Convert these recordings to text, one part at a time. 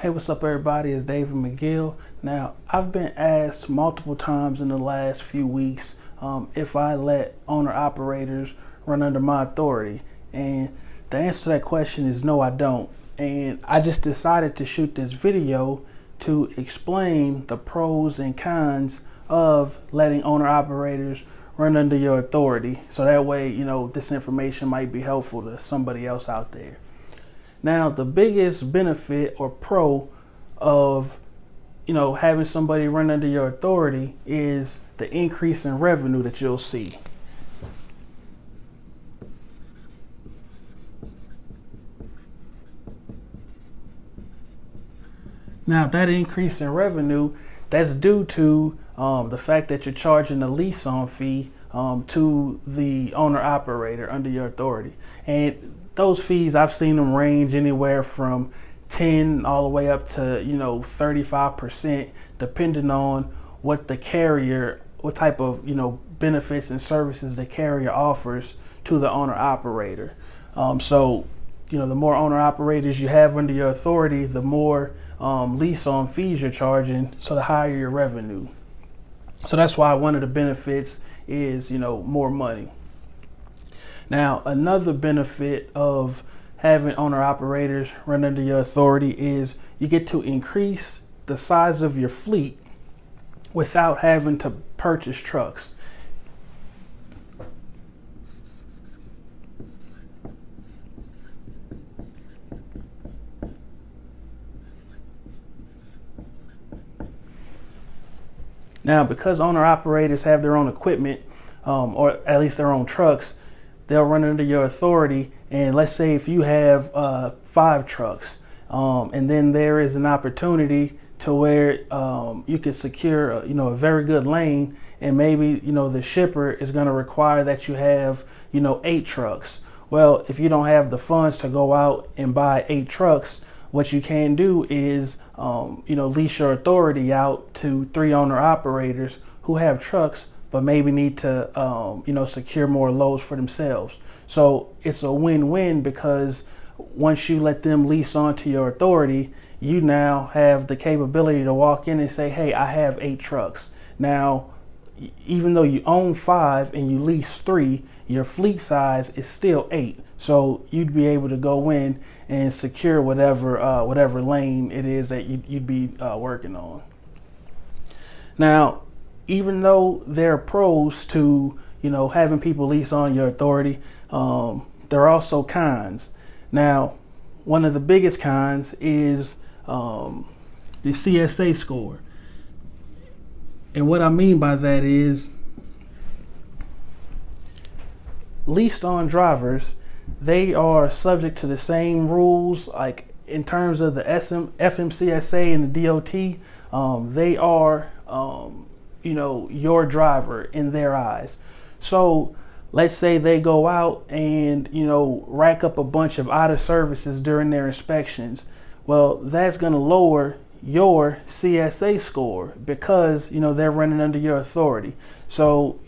Hey, what's up everybody? It's David McGill. Now, I've been asked multiple times in the last few weeks if I let owner-operators run under my authority. And the answer to that question is no, I don't. And I just decided to shoot this video to explain the pros and cons of letting owner-operators run under your authority. So that way, this information might be helpful to somebody else out there. Now, the biggest benefit or pro of, having somebody run under your authority is the increase in revenue that you'll see. Now, that increase in revenue, that's due to the fact that you're charging a lease-on fee to the owner-operator under your authority. And those fees, I've seen them range anywhere from 10 all the way up to 35%, depending on what the carrier, what type of benefits and services the carrier offers to the owner operator. So the more owner operators you have under your authority, the more lease on fees you're charging, so the higher your revenue. So that's why one of the benefits is more money. Now, another benefit of having owner-operators run under your authority is you get to increase the size of your fleet without having to purchase trucks. Now, because owner-operators have their own equipment, or at least their own trucks, they'll run under your authority. And let's say if you have 5 trucks, and then there is an opportunity to where you can secure a very good lane, and maybe the shipper is going to require that you have 8 trucks. Well, if you don't have the funds to go out and buy 8 trucks, what you can do is lease your authority out to 3 owner operators who have trucks but maybe need to secure more loads for themselves. So it's a win-win, because once you let them lease onto your authority, you now have the capability to walk in and say, hey, I have 8 trucks. Now, even though you own 5 and you lease 3, your fleet size is still 8. So you'd be able to go in and secure whatever lane it is that you'd be working on. Now, even though there are pros to having people lease on your authority, there are also cons. Now, one of the biggest cons is the CSA score. And what I mean by that is, leased on drivers, they are subject to the same rules, like in terms of the FMCSA and the DOT. They are your driver in their eyes. So let's say they go out and rack up a bunch of out of services during their inspections. Well, that's going to lower your CSA score, because they're running under your authority. So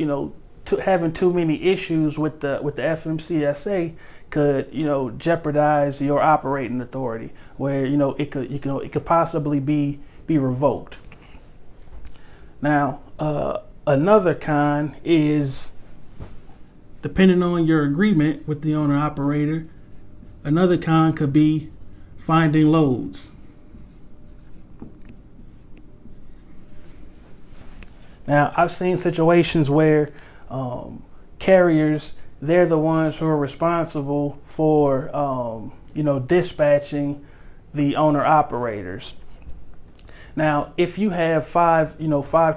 having too many issues with the FMCSA could jeopardize your operating authority, where it could possibly be revoked. Now, another con is, depending on your agreement with the owner operator, another con could be finding loads. Now, I've seen situations where carriers, they're the ones who are responsible for dispatching the owner operators. Now, if you have 5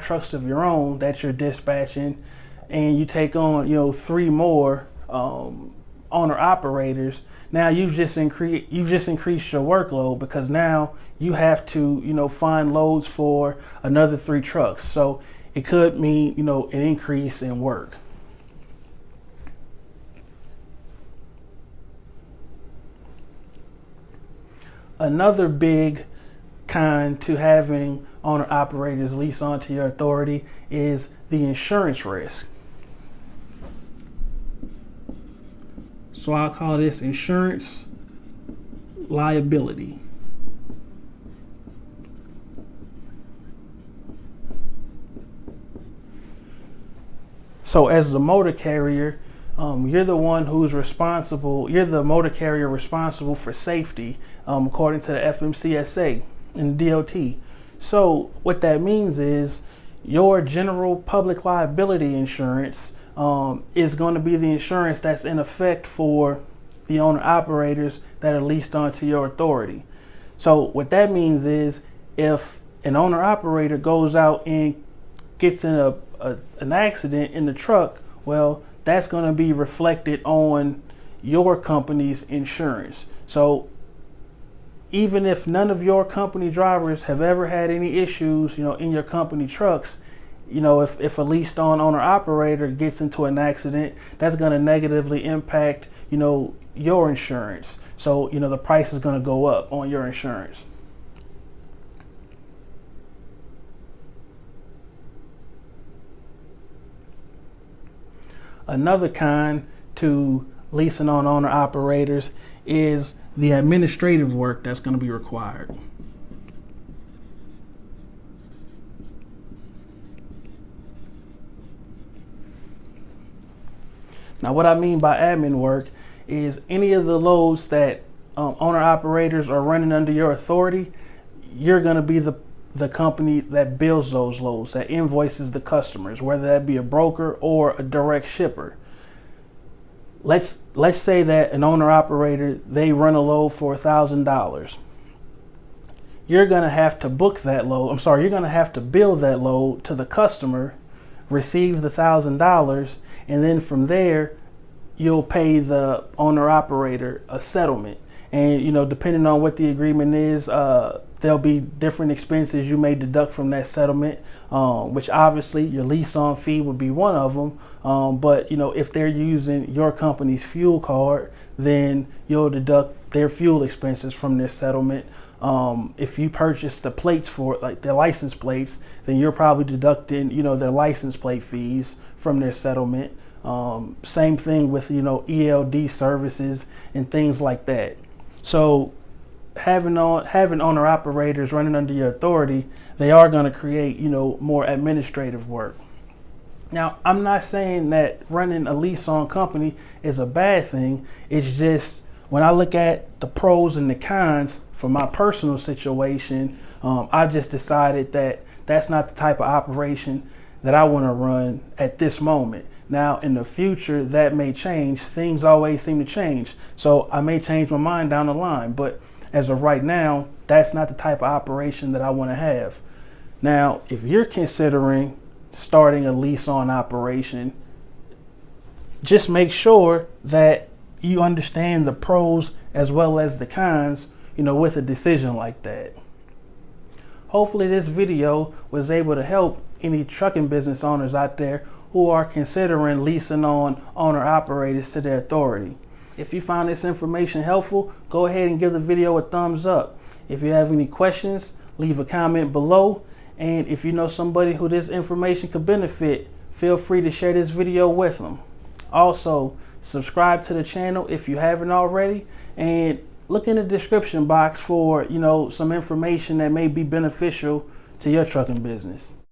trucks of your own that you're dispatching, and you take on 3 more owner operators, now you've just increased your workload, because now you have to find loads for another 3 trucks. So it could mean an increase in work. Another big con to having owner operators lease onto your authority is the insurance risk. So I'll call this insurance liability. So as the motor carrier, you're the one who's responsible. You're the motor carrier responsible for safety, according to the FMCSA and DOT. So what that means is your general public liability insurance is going to be the insurance that's in effect for the owner operators that are leased onto your authority. So what that means is if an owner operator goes out and gets in an accident in the truck, well, that's going to be reflected on your company's insurance. So even if none of your company drivers have ever had any issues, in your company trucks, if a leased on owner operator gets into an accident, that's going to negatively impact, your insurance. So, the price is going to go up on your insurance. Another kind to leasing on owner operators is the administrative work that's going to be required. Now, what I mean by admin work is any of the loads that owner operators are running under your authority, you're going to be the company that bills those loads, that invoices the customers, whether that be a broker or a direct shipper. Let's say that an owner operator, they run a load for $1,000. You're going to have to book that load. You're going to have to bill that load to the customer, receive the $1,000, and then from there, you'll pay the owner operator a settlement. And, depending on what the agreement is, there'll be different expenses you may deduct from that settlement, which obviously your lease on fee would be one of them. But, if they're using your company's fuel card, then you'll deduct their fuel expenses from their settlement. If you purchase the plates for like their license plates, then you're probably deducting, their license plate fees from their settlement. Same thing with, ELD services and things like that. So having owner operators running under your authority, they are going to create, more administrative work. Now, I'm not saying that running a lease on company is a bad thing. It's just when I look at the pros and the cons for my personal situation, I just decided that that's not the type of operation that I want to run at this moment. Now, in the future, that may change. Things always seem to change. So I may change my mind down the line. But as of right now, that's not the type of operation that I want to have. Now, if you're considering starting a lease on operation, just make sure that you understand the pros as well as the cons, with a decision like that. Hopefully this video was able to help any trucking business owners out there who are considering leasing on owner operators to their authority. If you found this information helpful, go ahead and give the video a thumbs up. If you have any questions, leave a comment below. And if you know somebody who this information could benefit, feel free to share this video with them. Also, subscribe to the channel if you haven't already, and look in the description box for, some information that may be beneficial to your trucking business.